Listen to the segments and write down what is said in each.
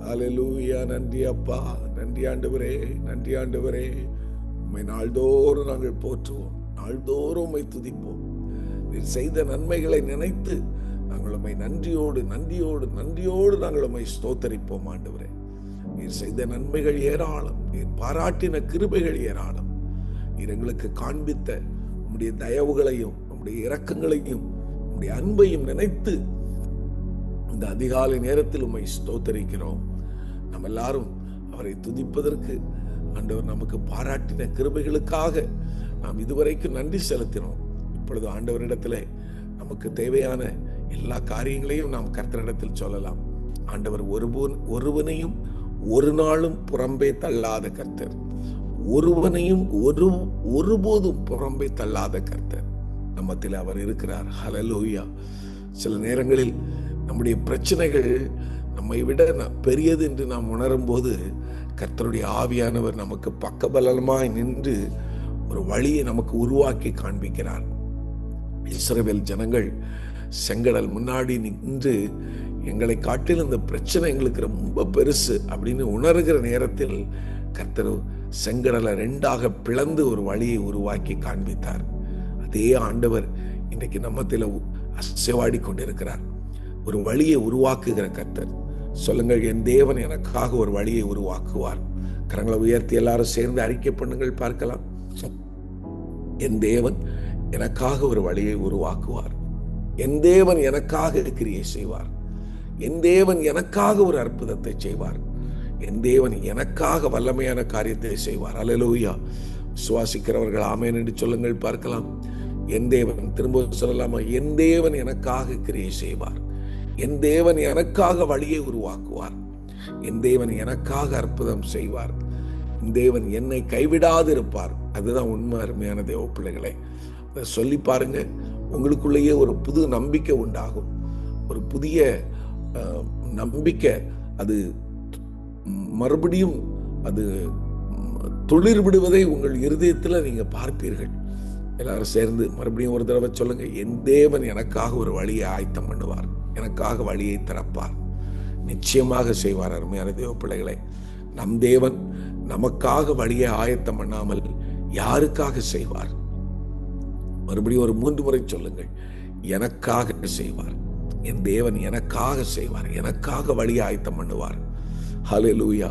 ஹல்லேலூயா. நன்றி அப்பா, நன்றி ஆண்டவரே, நன்றி ஆண்டவரே. உம்மை நாள்தோறும் நாங்கள் போற்றுவோம், நாள்தோறும் உம்மை துதிப்போம். நீர் செய்த நன்மைகளை நினைத்து நாங்கள் உம்மை நன்றியோடு நன்றியோடு நன்றியோடு நாங்கள் உம்மை ஸ்தோத்தரிப்போம் ஆண்டவரே. நீர் செய்த நன்மைகள் ஏராளம், நீர் பாராட்டின கிருபைகள் ஏராளம். நீர் எங்களுக்கு காண்பித்த உம்முடைய தயவுகளையும் உம்முடைய இரக்கங்களையும் உம்முடைய அன்பையும் நினைத்து இந்த அதிகாலை நேரத்தில் உம்மை ஸ்தோத்தரிக்கிறோம். நம்ம எல்லாரும் அவரை துதிப்பதற்கு ஆண்டவர் நமக்கு பாராட்டின கிருபைகளுக்காக நாம் இதுவரைக்கும் நன்றி செலுத்தினோம். இப்பொழுது ஆண்டவரிடத்தில் நமக்கு தேவையான எல்லா காரியங்களையும் நாம் கர்த்தரிடத்தில் சொல்லலாம். ஆண்டவர் ஒருவனையும் ஒரு நாளும் புறம்பே தள்ளாத கர்த்தர், ஒருவனையும் ஒருபோதும் புறம்பே தள்ளாத கர்த்தர் நம்மத்தில் அவர் இருக்கிறார். ஹல்லேலூயா. சில நேரங்களில் நம்முடைய பிரச்சனைகள் நம்மை விட பெரியது என்று நாம் உணரும் போது கர்த்தருடைய ஆவியானவர் நமக்கு பக்கபலமாய் நின்று ஒரு வழியை நமக்கு உருவாக்கி காண்பிக்கிறார். இஸ்ரவேல் ஜனங்கள் செங்கடல் முன்னாடி நின்று எங்களை காட்டில் இந்த பிரச்சனை எங்களுக்கு ரொம்ப பெருசு அப்படின்னு உணர்கிற நேரத்தில் கர்த்தர் செங்கடலை 2ஆக பிளந்து ஒரு வழியை உருவாக்கி காண்பித்தார். அதே ஆண்டவர் இன்றைக்கு நம்மத்தில் அசைவாடி கொண்டிருக்கிறார். ஒரு வழியை உருவாக்குகிற கர்த்தர். சொல்லுங்கள், என் தேவன் எனக்காக ஒரு வழியை உருவாக்குவார். கரங்களை உயர்த்தி எல்லாரும் சேர்ந்து அறிக்கை பண்ணுங்கள், பார்க்கலாம். என் தேவன் எனக்காக ஒரு வழியை உருவாக்குவார். என் தேவன் எனக்காக கிரியை செய்வார். என் தேவன் எனக்காக ஒரு அற்புதத்தை செய்வார். என் தேவன் எனக்காக வல்லமையான காரியத்தை செய்வார். அல்லேலூயா. விசுவாசிக்கிறவர்கள் ஆமென் என்று சொல்லுங்கள், பார்க்கலாம். என் தேவன், திரும்ப சொல்லலாமா? என் தேவன் எனக்காக கிரியை செய்வார். என் தேவன் எனக்காக வழியை உருவாக்குவார். என் தேவன் எனக்காக அற்புதம் செய்வார். என் தேவன் என்னை கைவிடாது இருப்பார். அதுதான் உண்மை. அருமையான தேவ பிள்ளைகளை, அதை சொல்லி பாருங்க. உங்களுக்குள்ளேயே ஒரு புது நம்பிக்கை உண்டாகும். ஒரு புதிய நம்பிக்கை அது மறுபடியும் அது துளிர் விடுவதை உங்கள் இருதயத்தில் நீங்க பார்ப்பீர்கள். எல்லாரும் சேர்ந்து மறுபடியும் ஒரு தடவை சொல்லுங்க, என் தேவன் எனக்காக ஒரு வழியை ஆயத்தம் பண்ணுவார், எனக்காக வழியை திறப்பார், நிச்சயமாக செய்வார். அருமையான தேவ பிள்ளைகளை, நம் தேவன் நமக்காக வழியை ஆயத்தம் பண்ணாமல் யாருக்காக செய்வார்? மறுபடியும் ஒரு 3 முறை சொல்லுங்கள், எனக்காக செய்வார். என் தேவன் எனக்காக செய்வார், எனக்காக வழியை ஆயத்தம் பண்ணுவார். ஹல்லேலூயா.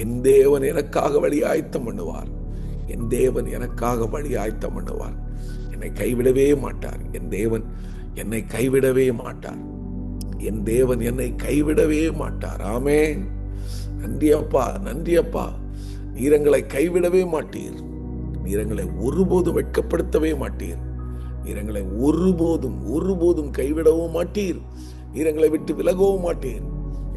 என் தேவன் எனக்காக வழி ஆயத்தம் பண்ணுவார். என் தேவன் எனக்காக வழி ஆயத்தம் பண்ணுவார். என்னை கைவிடவே மாட்டார். என் தேவன் என்னை கைவிடவே மாட்டார். என் தேவன் என்னை கைவிடவே மாட்டார். ஆமென். நன்றி அப்பா, நன்றி அப்பா. நீர் எங்களை கைவிடவே மாட்டீர். நீர் எங்களை ஒருபோதும் வெட்கப்படுத்தவே மாட்டீர். நீர் எங்களை ஒருபோதும் கைவிடவும் மாட்டீர். நீர் எங்களை விட்டு விலகவும் மாட்டீர்.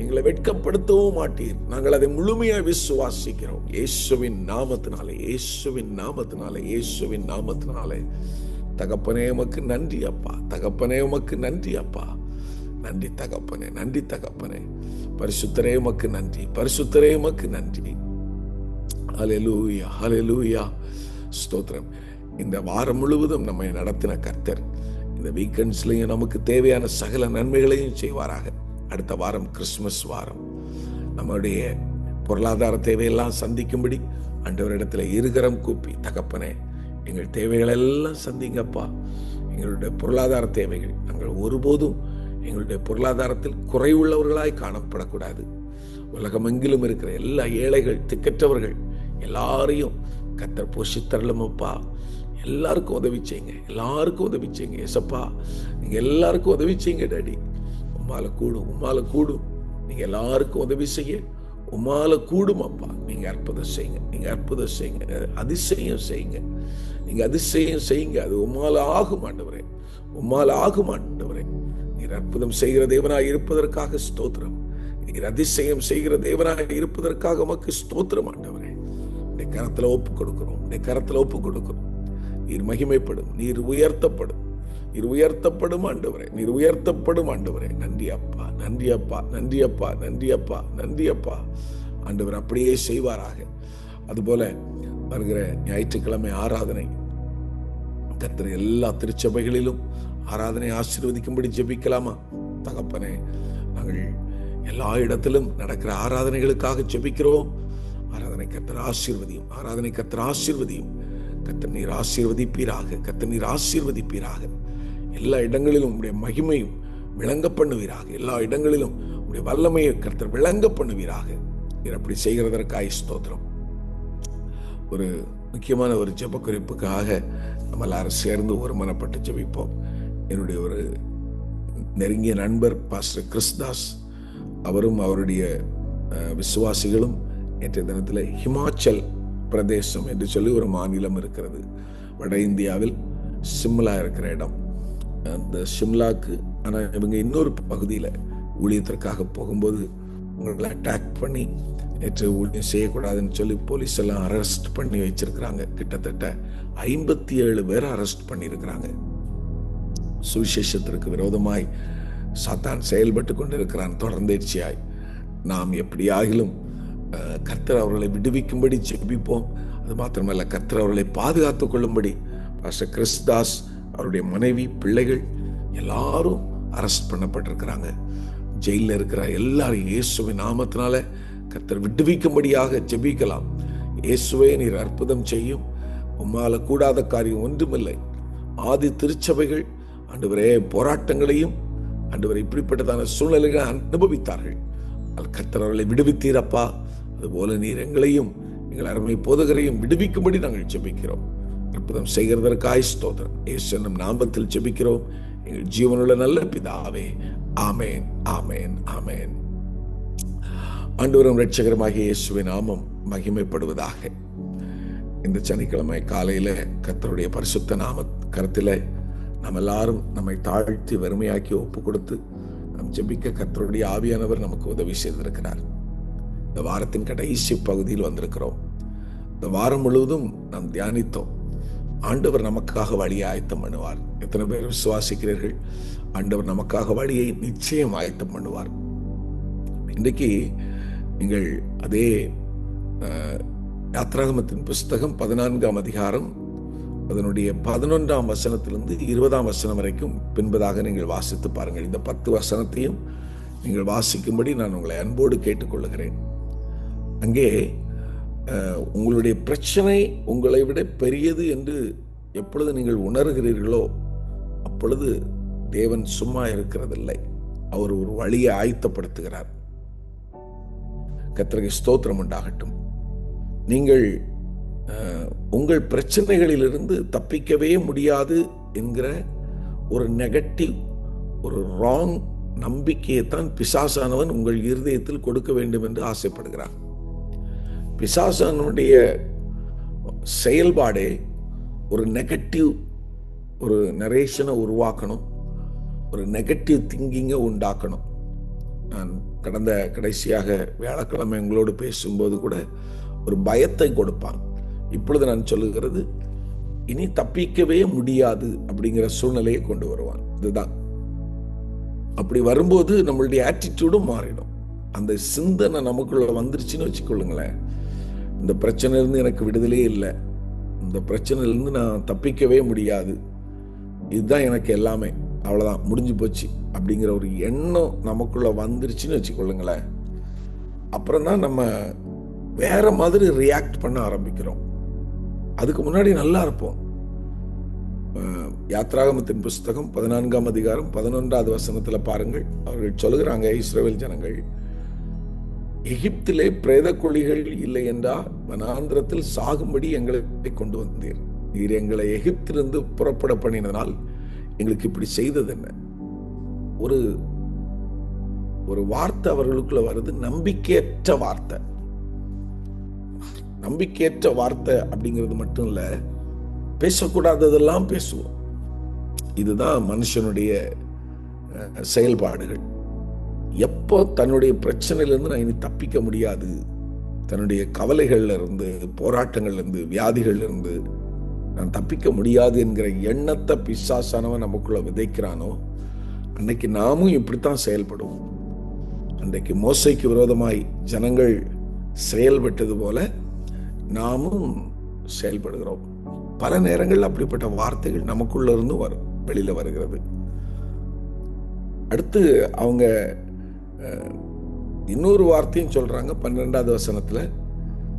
எங்களை வெட்கப்படுத்தவும் மாட்டீர். நாங்கள் அதை முழுமையாக விசுவாசிக்கிறோம். இயேசுவின் நாமத்தினாலே, இயேசுவின் நாமத்தினாலே, இயேசுவின் நாமத்தினாலே. தகப்பனே உமக்கு நன்றி அப்பா, தகப்பனே உமக்கு நன்றி அப்பா. நன்றி தகப்பனே, நன்றி தகப்பனே. பரிசுத்தரே உமக்கு நன்றி, பரிசுத்தரே உமக்கு நன்றி. ஹல்லேலூயா, ஹல்லேலூயா. ஸ்தோத்திரம். இந்த வாரம் முழுவதும் நம்மை நடத்தின கர்த்தர் இந்த வீக்கெண்ட்ஸ்லையும் நமக்கு தேவையான சகல நன்மைகளையும் செய்வாராக. அடுத்த வாரம் கிறிஸ்துமஸ் வாரம். நம்முடைய பொருளாதார தேவையெல்லாம் சந்திக்கும்படி ஆண்டவரிடத்தில் இருகரம் கூப்பி, தகப்பனே எங்கள் தேவைகள் எல்லாம் சந்திங்கப்பா. எங்களுடைய பொருளாதார தேவைகள், நாங்கள் ஒருபோதும் எங்களுடைய பொருளாதாரத்தில் குறைவுள்ளவர்களாய் காணப்படக்கூடாது. உலகமெங்கிலும் இருக்கிற எல்லா ஏழைகள், திக்கற்றவர்கள் எல்லாரையும் கர்த்தர் போஷித்தரலுமப்பா. எல்லாருக்கும் உதவி செய்யுங்க, எல்லாருக்கும் உதவி செய்யுங்க ஏசப்பா. நீங்க எல்லாருக்கும் உதவி செய்யுங்க டாடி. உம்மால கூடும், உம்மால கூடும். நீங்க எல்லாருக்கும் உதவி செய்ய உம்மால கூடும் அப்பா. நீங்க அற்புதம் செய்யுங்க, நீங்க அற்புதம் செய்யுங்க, அதிசயம் செய்யுங்க, நீங்க அதிசயம் செய்யுங்க. அது உம்மால ஆகும் ஆண்டவரே, உம்மால ஆகும் ஆண்டவரே. நீர் அற்புதம் செய்கிற தேவனாய் இருப்பதற்காக ஸ்தோத்திரம். நீர் அதிசயம் செய்கிற தேவனாய் இருப்பதற்காக உமக்கு ஸ்தோத்திரம் ஆண்டவரே. உடைய கரத்துல ஒப்பு கொடுக்கிறோம், உடைய கரத்துல ஒப்பு கொடுக்கிறோம். நீர் மகிமைப்படும், நீர் உயர்த்தப்படும், நீர் உயர்த்தப்படும் ஆண்டவரே, நீர் உயர்த்தப்படும் ஆண்டவரே. நன்றி அப்பா, நன்றி அப்பா, நன்றி அப்பா, நன்றி அப்பா, நன்றி அப்பா. ஆண்டவர் அப்படியே செய்வாராக. அதுபோல வருகிற ஞாயிற்றுக்கிழமை ஆராதனை கர்த்தர் எல்லா திருச்சபைகளிலும் ஆராதனை ஆசீர்வதிக்கும்படி ஜெபிக்கலாமா? தகப்பனே, நாங்கள் எல்லா இடத்திலும் நடக்கிற ஆராதனைகளுக்காக ஜெபிக்கிறோம். ஆராதனை கர்த்தர் ஆசீர்வதியும், ஆராதனை கர்த்தர் ஆசீர்வதியும். கர்த்தர் நீர் ஆசீர்வதிப்பீராக, கர்த்தர் நீர் ஆசீர்வதிப்பீராக. எல்லா இடங்களிலும் உம்முடைய மகிமையும் விளங்க பண்ணுவீராக. எல்லா இடங்களிலும் உம்முடைய வல்லமையை கர்த்தர் விளங்க பண்ணுவீராக. நீர் அப்படி செய்கிறதற்காக ஸ்தோத்திரம். ஒரு முக்கியமான ஒரு ஜெப குறிப்புக்காக நம்ம எல்லாரும் சேர்ந்து ஒருமனப்பட்டு ஜெபிப்போம். என்னுடைய ஒரு நெருங்கிய நண்பர் பாஸ்டர் கிறிஸ்தாஸ், அவரும் அவருடைய விசுவாசிகளும் நேற்றைய தினத்தில் ஹிமாச்சல் பிரதேசம் என்று சொல்லி ஒரு மாநிலம் இருக்கிறது, வட இந்தியாவில் சிம்லா இருக்கிற இடம். அந்த சிம்லாக்கு ஆனால் இவங்க இன்னொரு பகுதியில் ஊழியத்திற்காக போகும்போது உங்களை அட்டாக் பண்ணி நேற்று ஊழியம் செய்யக்கூடாதுன்னு சொல்லி போலீஸ் எல்லாம் அரெஸ்ட் பண்ணி வச்சிருக்கிறாங்க. கிட்டத்தட்ட 57 பேரை அரெஸ்ட் பண்ணியிருக்கிறாங்க. சுவிசேஷத்திற்கு விரோதமாய் சாத்தான் செயல்பட்டு கொண்டிருக்கிறான் தொடர்ந்தேர்ச்சியாய். நாம் எப்படியாகிலும் கர்த்தர் அவர்களை விடுவிக்கும்படி ஜெபிப்போம். அது மாத்திரமல்ல, கர்த்தர் அவர்களை பாதுகாத்துக் கொள்ளும்படி பாஸ்டர் கிறிஸ்தாஸ், அவருடைய மனைவி, பிள்ளைகள் எல்லாரும் அரெஸ்ட் பண்ணப்பட்டிருக்கிறாங்க. ஜெயிலில் இருக்கிற எல்லாரும் இயேசுவின் நாமத்தினால கர்த்தர் விடுவிக்கும்படியாக ஜெபிக்கலாம். இயேசுவே நீர் அற்புதம் செய்யும், உம்மால கூடாத காரியம் ஒன்றுமில்லை. ஆதி திருச்சபைகள் ஆண்டவரே போராட்டங்களையும் ஆண்டவரை இப்படிப்பட்டதான சூழ்நிலைகளை அனுபவித்தார்கள். கர்த்தர் அவர்களை விடுவித்தீரப்பா. அதுபோல நீர் எங்களையும் எங்கள் அருமை போதகரையும் விடுவிக்கும்படி நாங்கள் ஜெபிக்கிறோம். அற்புதம் செய்கிறதற்காய் ஸ்தோத்திரம். இயேசுவின் நாமத்தில் ஜெபிக்கிறோம் எங்கள் ஜீவனுள்ள நல்ல பிதாவே. ஆமேன், ஆமேன், ஆமேன். ஆண்டவரும் இரட்சகருமாகிய இயேசுவின் நாமம் மகிமைப்படுவதாக. இந்த சனிக்கிழமை காலையில கர்த்தருடைய பரிசுத்த நாம கருத்தில நாம் எல்லாரும் நம்மை தாழ்த்தி வெறுமையாக்கி ஒப்பு கொடுத்து நாம் ஜெபிக்க கர்த்தருடைய ஆவியானவர் நமக்கு உதவி செய்திருக்கிறார். இந்த வாரத்தின் கடைசி பகுதியில் வந்திருக்கிறோம். இந்த வாரம் முழுவதும் நாம் தியானித்தோம், ஆண்டவர் நமக்காக வழியை ஆயத்தம் பண்ணுவார். எத்தனை பேர் விசுவாசிக்கிறீர்கள்? ஆண்டவர் நமக்காக வழியை நிச்சயம் ஆயத்தம் பண்ணுவார். இன்றைக்கு நீங்கள் அதே யாத்ராகமத்தின் புஸ்தகம் 14ஆம் அதிகாரம் அதனுடைய 11ஆம் வசனத்திலிருந்து 20ஆம் வசனம் வரைக்கும் பின்பதாக நீங்கள் வாசித்து பாருங்கள். இந்த 10 வசனத்தையும் நீங்கள் வாசிக்கும்படி நான் உங்களை அன்போடு கேட்டுக்கொள்ளுகிறேன். அங்கே உங்களுடைய பிரச்சனை உங்களை விட பெரியது என்று எப்பொழுது நீங்கள் உணர்கிறீர்களோ அப்பொழுது தேவன் சும்மா இருக்கிறதில்லை. அவர் ஒரு வழியை ஆயத்தப்படுத்துகிறார். கர்த்தருக்கு ஸ்தோத்திரம் உண்டாகட்டும். நீங்கள் உங்கள் பிரச்சனைகளிலிருந்து தப்பிக்கவே முடியாது என்கிற ஒரு நெகட்டிவ், ஒரு ராங் நம்பிக்கையை தான் பிசாசானவன் உங்கள் இருதயத்தில் கொடுக்க வேண்டும் என்று ஆசைப்படுகிறான். பிசாசானுடைய செயல்பாடே ஒரு நெகட்டிவ், ஒரு நரேஷனை உருவாக்கணும், ஒரு நெகட்டிவ் திங்கிங்கை உண்டாக்கணும். நான் கடைசியாக வியாழக்கிழமை உங்களோடு பேசும்போது கூட ஒரு பயத்தை கொடுப்பான். இப்பொழுது நான் சொல்லுகிறது, இனி தப்பிக்கவே முடியாது அப்படிங்கிற சூழ்நிலையை கொண்டு வருவான். இதுதான். அப்படி வரும்போது நம்மளுடைய ஆட்டிடியூடும் மாறிடும். அந்த சிந்தனை நமக்குள்ள வந்துருச்சுன்னு வச்சுக்கொள்ளுங்களேன், இந்த பிரச்சனையிலிருந்து எனக்கு விடுதலையே இல்லை, இந்த பிரச்சனையிலிருந்து நான் தப்பிக்கவே முடியாது, இதுதான் எனக்கு எல்லாமே, அவ்வளோதான் முடிஞ்சு போச்சு அப்படிங்கிற ஒரு எண்ணம் நமக்குள்ள வந்துருச்சுன்னு வச்சுக்கொள்ளுங்களேன். அப்புறம் தான் நம்ம வேற மாதிரி ரியாக்ட் பண்ண ஆரம்பிக்கிறோம். அதுக்கு முன்னாடி நல்லா இருப்போம். யாத்ராகமத்தின் புஸ்தகம் 14ஆம் அதிகாரம் 11ஆவது வசனத்துல பாருங்கள். அவர்கள் சொல்லுகிறாங்க, இஸ்ரவேல் ஜனங்கள், எகிப்திலே பிரேத குழிகள் இல்லை என்றா வனாந்திரத்தில் சாகும்படி எங்களை கொண்டு வந்தீர். நீர் எங்களை எகிப்திலிருந்து புறப்பட பண்ணினதால் எங்களுக்கு இப்படி செய்தது என்ன? ஒரு வார்த்தை அவர்களுக்குள்ள வருது, நம்பிக்கையற்ற வார்த்தை. நம்பிக்கையற்ற வார்த்தை அப்படிங்கிறது மட்டும் இல்ல, பேசக்கூடாததெல்லாம் பேசுவோம். இதுதான் மனுஷனுடைய செயல்பாடுகள். எப்போ தன்னுடைய பிரச்சனையிலிருந்து நான் இனி தப்பிக்க முடியாது, தன்னுடைய கவலைகள்ல இருந்து, போராட்டங்கள்ல இருந்து, வியாதிகள்ல இருந்து நான் தப்பிக்க முடியாது என்கிற எண்ணத்தை பிசாசானவன் நமக்குள்ள விதைக்கிறானோ அன்னைக்கு நாமும் இப்படித்தான் செயல்படுவோம். அன்றைக்கு மோசைக்கு விரோதமாய் ஜனங்கள் செயல்பட்டது போல நாமும் செயல்படுகிறோம். பல நேரங்கள் அப்படிப்பட்ட வார்த்தைகள் நமக்குள்ள இருந்து வெளியில வருகிறது. அடுத்து அவங்க இன்னொரு வார்த்தையும் சொல்றாங்க 12வது வசனத்துல,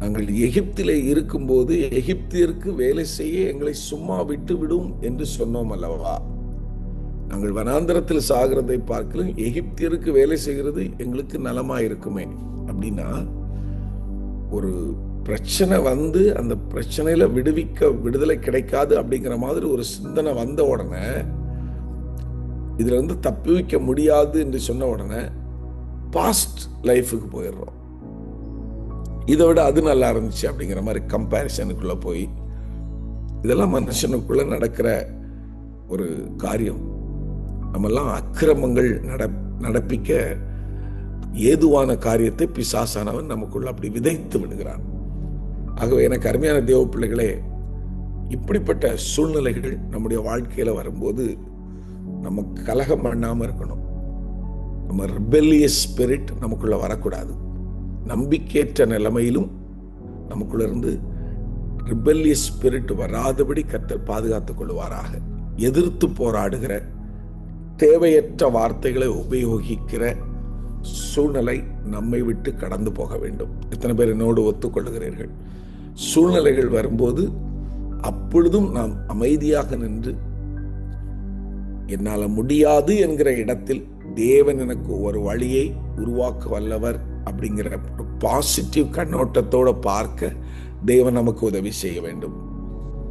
நாங்கள் எகிப்திலே இருக்கும்போது எகிப்தியருக்கு வேலை செய்ய எங்களை சும்மா விட்டு விடும் என்று சொன்னோம் அல்லவா. நாங்கள் வனாந்தரத்தில் சாகிறதை பார்க்கலும் எகிப்தியருக்கு வேலை செய்கிறது எங்களுக்கு நலமா இருக்குமே. அப்படின்னா ஒரு பிரச்சனை வந்து அந்த பிரச்சனையில விடுதலை கிடைக்காது அப்படிங்கிற மாதிரி ஒரு சிந்தனை வந்த உடனே, இதுல இருந்து தப்பி வைக்க முடியாது என்று சொன்ன உடனே பாஸ்ட் லைஃபுக்கு போயிடுறோம். இதை விட அது நல்லா இருந்துச்சு அப்படிங்கிற மாதிரி கம்பேரிசனுக்குள்ள போய், இதெல்லாம் மனுஷனுக்குள்ள நடக்கிற ஒரு காரியம். நம்மெல்லாம் அக்கிரமங்கள் நடப்பிக்க ஏதுவான காரியத்தை பிசாசானவன் நமக்குள்ள அப்படி விதைத்து விடுகிறான். ஆகவே எனக்கு அருமையான தேவ பிள்ளைகளே, இப்படிப்பட்ட சூழ்நிலைகள் நம்முடைய வாழ்க்கையில வரும்போது நம்ம கலகம் பண்ணாம இருக்கணும். நம்ம ரிபெல்லியஸ் ஸ்பிரிட் நமக்குள்ள வரக்கூடாது. நம்பிக்கையற்ற நிலைமையிலும் நமக்குள்ள இருந்து ரிபெல்லியஸ் ஸ்பிரிட் வராதபடி கர்த்தர் பாதுகாத்துக் கொள்வாராக. எதிர்த்து போராடுகிற, தேவையற்ற வார்த்தைகளை உபயோகிக்கிற சூழ்நிலை நம்மை விட்டு கடந்து போக வேண்டும். எத்தனை பேர் என்னோடு ஒத்துக்கொள்ளுகிறீர்கள்? சூழ்நிலைகள் வரும்போது அப்பொழுதும் நாம் அமைதியாக நின்று, என்னால முடியாது என்கிற இடத்தில் தேவன் எனக்கு ஒரு வழியை உருவாக்க வல்லவர் அப்படிங்கிற ஒரு பாசிட்டிவ் கண்ணோட்டத்தோட பார்க்க தேவன் நமக்கு உதவி செய்ய வேண்டும்.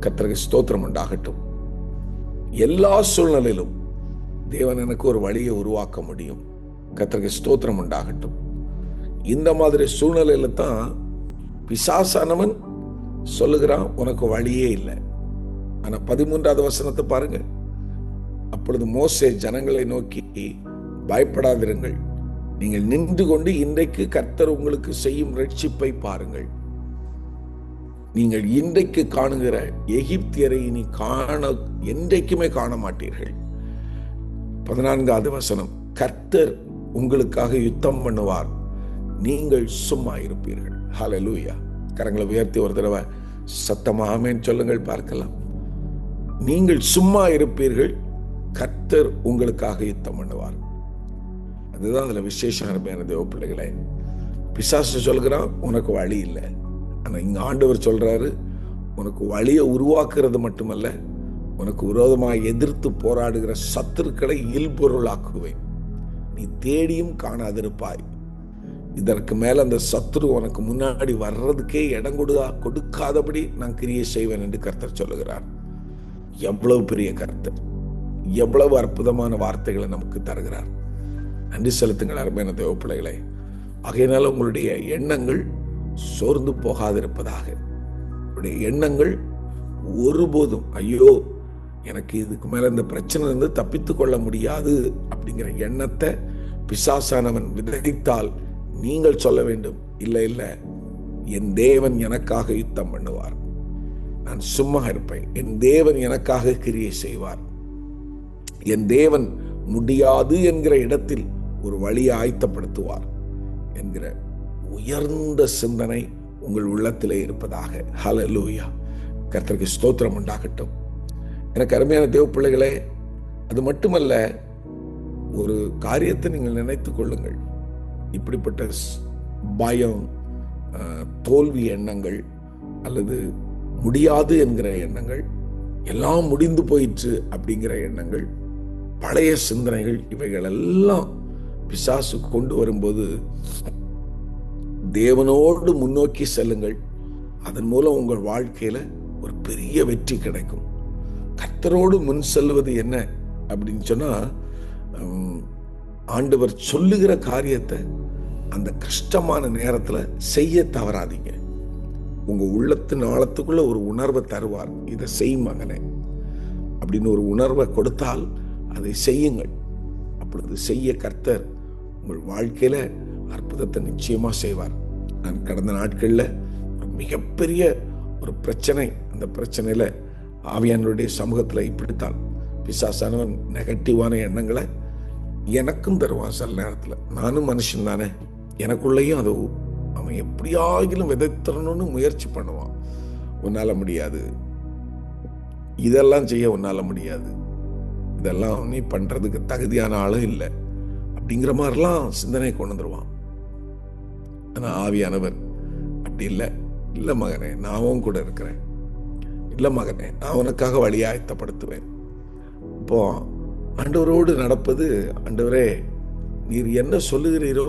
கர்த்தருக்கு ஸ்தோத்திரம் உண்டாகட்டும். எல்லா சூழ்நிலையிலும் தேவன் எனக்கு ஒரு வழியை உருவாக்க முடியும். கர்த்தருக்கு ஸ்தோத்திரம் உண்டாகட்டும். இந்த மாதிரி சூழ்நிலையில தான் பிசாசானவன் சொல்லுகிறான், உனக்கு வழியே இல்லை. ஆனா 13வது வசனத்தை பாருங்க. அப்பொழுது மோசே ஜனங்களை நோக்கி, பயப்படாதிருங்கள், நீங்கள் நின்று கொண்டு இன்றைக்கு கர்த்தர் உங்களுக்கு செய்யும் ரட்சிப்பை பாருங்கள். நீங்கள் இன்றைக்கு காணுகிற எகிப்தியரை இனி என்றைக்குமே காண மாட்டீர்கள். 14வது வசனம், கர்த்தர் உங்களுக்காக யுத்தம் பண்ணுவார், நீங்கள் சும்மா இருப்பீர்கள். ஹல்லேலூயா. கரங்களை உயர்த்தி ஒரு தடவை சத்தமா ஆமென் சொல்லுங்கள் பார்க்கலாம். நீங்கள் சும்மா இருப்பீர்கள், கர்த்தர் உங்களுக்காக யுத்தம் பண்ணுவார். அதுதான் அதுல விசேஷம். அருமையான தேவ பிள்ளைகளே, பிசாசு சொல்கிறான் உனக்கு வழி இல்லை. ஆனா இங்க ஆண்டவர் சொல்றாரு, உனக்கு வழியை உருவாக்குறது மட்டுமல்ல, உனக்கு விரோதமாக எதிர்த்து போராடுகிற சத்துருக்களை இல்பொருளாக்குவேன், நீ தேடியும் காணாதிருப்பாய். இதற்கு மேல அந்த சத்துரு உனக்கு முன்னாடி வர்றதுக்கே இடம் கொடுக்காதபடி நான் கிரியை செய்வேன் என்று கர்த்தர் சொல்லுகிறார். எவ்வளவு பெரிய கர்த்தர், எவ்வளவு அற்புதமான வார்த்தைகளை நமக்கு தருகிறார். நன்றி செலுத்துங்கள் அருமையான தேவ பிள்ளைகளே. ஆகையினால உங்களுடைய எண்ணங்கள் சோர்ந்து போகாதிருப்பதாக. உங்களுடைய எண்ணங்கள் ஒருபோதும் ஐயோ எனக்கு இதுக்கு மேல இந்த பிரச்சனை இருந்து தப்பித்துக் கொள்ள முடியாது அப்படிங்கிற எண்ணத்தை பிசாசானவன் விதைத்தால் நீங்கள் சொல்ல வேண்டும், இல்லை இல்லை, என் தேவன் எனக்காக யுத்தம் பண்ணுவார், நான் சும்மா இருப்பேன், என் தேவன் எனக்காக கிரியை செய்வார், என் தேவன் முடியாது என்கிற இடத்தில் ஒரு வழியை ஆயத்தப்படுத்துவார் என்கிற உயர்ந்த சிந்தனை உங்கள் உள்ளத்திலே இருப்பதாக. ஹல்லேலூயா. கர்த்தருக்கு ஸ்தோத்திரம் உண்டாகட்டும். எனக்கு அருமையான தேவ பிள்ளைகளே, அது மட்டுமல்ல, ஒரு காரியத்தை நீங்கள் நினைத்துக் கொள்ளுங்கள். இப்படிப்பட்ட பயம், தோல்வி எண்ணங்கள் அல்லது முடியாது என்கிற எண்ணங்கள், எல்லாம் முடிந்து போயிற்று அப்படிங்கிற எண்ணங்கள், பழைய சிந்தனைகள், இவைகள் எல்லாம் பிசாசு கொண்டு வரும்போது தேவனோடு முன்னோக்கி செல்லுங்கள். அதன் மூலம் உங்கள் வாழ்க்கையில ஒரு பெரிய வெற்றி கிடைக்கும். கர்த்தரோடு முன் செல்வது என்ன அப்படின்னு சொன்னா, ஆண்டவர் சொல்லுகிற காரியத்தை அந்த கஷ்டமான நேரத்துல செய்ய தவறாதீங்க. உங்க உள்ளத்தின் ஆழத்துக்குள்ள ஒரு உணர்வை தருவார், இதை செய் மகனே அப்படின்னு ஒரு உணர்வை கொடுத்தால் அதை செய்யுங்கள். அப்பொழுது செய்ய கர்த்தர் உங்கள் வாழ்க்கையில அற்புதத்தை நிச்சயமா செய்வார். நான் கடந்த நாட்கள்ல ஒரு மிகப்பெரிய ஒரு பிரச்சனை, அந்த பிரச்சனையில ஆவியானவருடைய சமூகத்துல இப்படித்தான் பிசாசானவன் நெகட்டிவான எண்ணங்களை எனக்கும் தருவான். சில நேரத்துல நானும் மனுஷன் தானே, எனக்குள்ளேயும் அது அவன் எப்படியாகிலும் விதைத்தரணும்னு முயற்சி பண்ணுவான். உன்னால முடியாது, இதெல்லாம் செய்ய உன்னால முடியாது, இதெல்லாம் நீ பண்றதுக்கு தகுதியான ஆளும் இல்லை அப்படிங்கிற மாதிரிலாம் சிந்தனை கொண்டு வந்துருவான். ஆனால் ஆவியானவர் அப்படி இல்லை. இல்லை மகனே, நான் கூட இருக்கிறேன். இல்லை மகனே, நான் உனக்காக வழியை ஆயத்தப்படுத்துவேன். இப்போ ஆண்டவரோடு நடப்பது, ஆண்டவரே நீர் என்ன சொல்லுகிறீரோ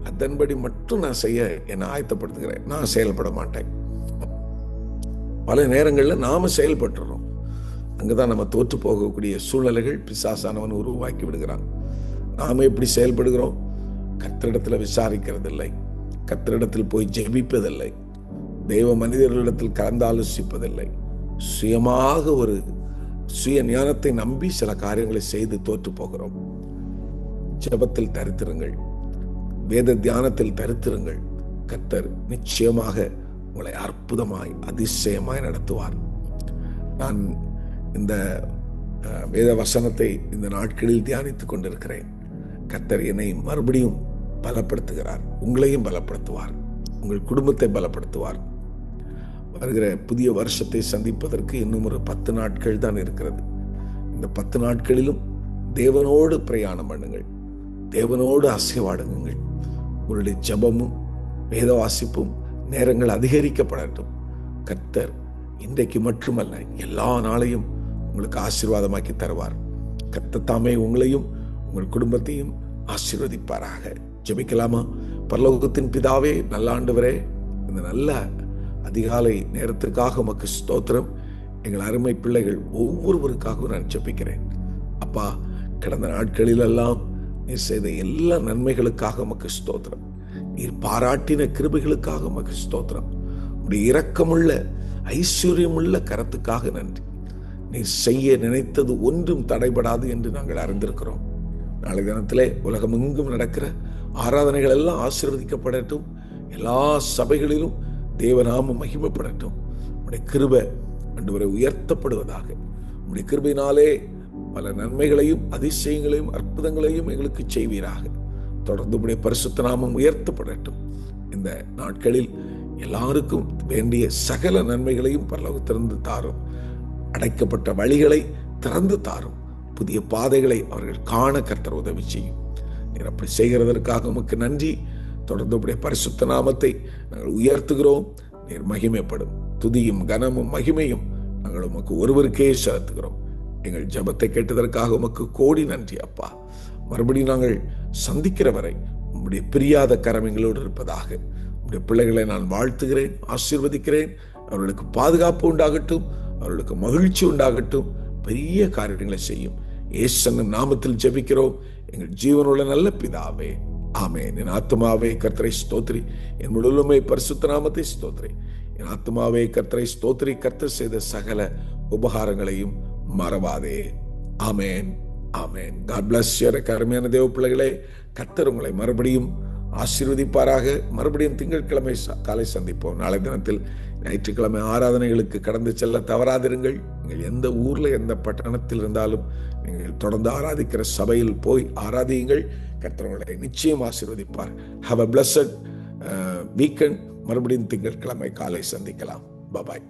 அதன்படி மட்டும் நான் செய்ய என்னை ஆயத்தப்படுத்துகிறேன். நான் செயல்பட மாட்டேன். பல நேரங்களில் நாம செயல்பட்டுறோம். அங்கதான் நம்ம தோற்று போகக்கூடிய சூழ்நிலைகள் பிசாசானவன் உருவாக்கி விடுகிறான். நாம எப்படி செயல்படுகிறோம்? கர்த்தரிடத்துல விசாரிக்கிறதில்லை, கர்த்தரிடத்தில் போய் ஜெபிப்பதில்லை, தெய்வ மனிதர்களிடத்தில் கலந்து ஆலோசிப்பதில்லை. சுயமாக ஒரு சுய ஞானத்தை நம்பி சில காரியங்களை செய்து தோற்று போகிறோம். ஜெபத்தில் தரித்திருங்கள், வேத தியானத்தில் தரித்திருங்கள். கர்த்தர் நிச்சயமாக உங்களை அற்புதமாய் அதிசயமாய் நடத்துவார். நான் இந்த வேத வசனத்தை இந்த நாட்களில் தியானித்துக் கொண்டிருக்கிறேன். கர்த்தர் என்னை மறுபடியும் பலப்படுத்துகிறார். உங்களையும் பலப்படுத்துவார், உங்கள் குடும்பத்தை பலப்படுத்துவார். வருகிற புதிய வருஷத்தை சந்திப்பதற்கு இன்னும் ஒரு 10 நாட்கள் தான் இருக்கிறது. இந்த 10 நாட்களிலும் தேவனோடு பிரயாணம் பண்ணுங்கள், தேவனோடு அசைவாடுங்கள். உங்களுடைய ஜெபமும் வேத வாசிப்பும் நேரங்கள் அதிகரிக்கப்படட்டும். கர்த்தர் இன்றைக்கு மட்டுமல்ல, எல்லா நாளையும் உங்களுக்கு ஆசீர்வாதமாக்கி தருவார். கர்த்தர் தாமே உங்களையும் உங்கள் குடும்பத்தையும் ஆசீர்வதிப்பாராக. ஜெபிக்கலாமா? பரலோகத்தின் பிதாவே, நல்ல ஆண்டவரே, இந்த நல்ல அதிகாலை நேரத்திற்காக உமக்கு ஸ்தோத்திரம். எங்கள் அருமை பிள்ளைகள் ஒவ்வொருவருக்காகவும் நான் ஜெபிக்கிறேன். அப்பா, கடந்த நாட்களில் எல்லாம் நீர் செய்த எல்லா நன்மைகளுக்காக உமக்கு ஸ்தோத்திரம். நீர் பாராட்டின கிருபைகளுக்காக உமக்கு ஸ்தோத்திரம். உடைய இரக்கமுள்ள ஐஸ்வர்யமுள்ள கரத்துக்காக நன்றி. நீர் செய்ய நினைத்தது ஒன்றும் தடைபடாது என்று நாங்கள் அறிந்திருக்கிறோம். நாளை தினத்திலே உலகமெங்கும் நடக்கிற ஆராதனைகள் எல்லாம் ஆசீர்வதிக்கப்படட்டும். எல்லா சபைகளிலும் தேவநாமம் மகிமைப்படட்டும். உடைய கிருபை ஆண்டவரே உயர்த்தப்படுவதாக. உடைய கிருபையினாலே பல நன்மைகளையும் அதிசயங்களையும் அற்புதங்களையும் எங்களுக்கு செய்வீராக. தொடர்ந்து உடைய பரிசுத்த நாமம் உயர்த்தப்படட்டும். இந்த நாட்களில் எல்லாருக்கும் வேண்டிய சகல நன்மைகளையும் பரலோகத்திலிருந்து தாரும். அடைக்கப்பட்ட வழிகளை திறந்து தாரும். புதிய பாதைகளை அவர்கள் காண கர்த்தர் உதவி செய்யும். நீர் அப்படி செய்கிறதற்காக உமக்கு நன்றி. தொடர்ந்து உடைய பரிசுத்த நாமத்தை நாங்கள் உயர்த்துகிறோம். நீர் மகிமைப்படும். துதியும் கனமும் மகிமையும் நாங்கள் உமக்கு ஒருவருக்கே செலுத்துகிறோம். எங்கள் ஜெபத்தை கேட்டதற்காக உமக்கு கோடி நன்றி அப்பா. மறுபடியும் நாங்கள் சந்திக்கிற வரை உம்முடைய பிரியாத கரம் எங்களோடு இருப்பதாக. உம்முடைய பிள்ளைகளை நான் வாழ்த்துகிறேன், ஆசீர்வதிக்கிறேன். அவர்களுக்கு பாதுகாப்பு உண்டாகட்டும், அவர்களுக்கு மகிழ்ச்சி உண்டாகட்டும். பெரிய காரியங்களை செய்யும். இயேசுவின் நாமத்தில் ஜெபிக்கிறோம் எங்கள் ஜீவனுள்ள நல்ல பிதாவே, ஆமென். என் ஆத்துமாவே கர்த்தரை ஸ்தோத்திரி, என் முழுமை பரிசுத்த நாமத்தை ஸ்தோத்திரி. என் ஆத்துமாவே கர்த்தரை ஸ்தோத்திரி, கர்த்தர் செய்த சகல உபகாரங்களையும் மறவாதே. ஆமென், ஆமென். God bless you. அருமையான தேவ பிள்ளைகளே, கர்த்தர் உங்களை மறுபடியும் ஆசீர்வதிப்பாராக. மறுபடியும் திங்கட்கிழமை காலை சந்திப்போம். நாளை தினத்தில் ஞாயிற்றுக்கிழமை ஆராதனைகளுக்கு கடந்து செல்ல தவறாதிருங்கள். நீங்கள் எந்த ஊர்ல எந்த பட்டணத்தில் இருந்தாலும் நீங்கள் தொடர்ந்து ஆராதிக்கிற சபையில் போய் ஆராதியுங்கள். கர்த்தர் உங்களை நிச்சயம் ஆசீர்வதிப்பார். Have a blessed weekend. மறுபடியும் திங்கட்கிழமை காலை சந்திக்கலாம். Bye bye.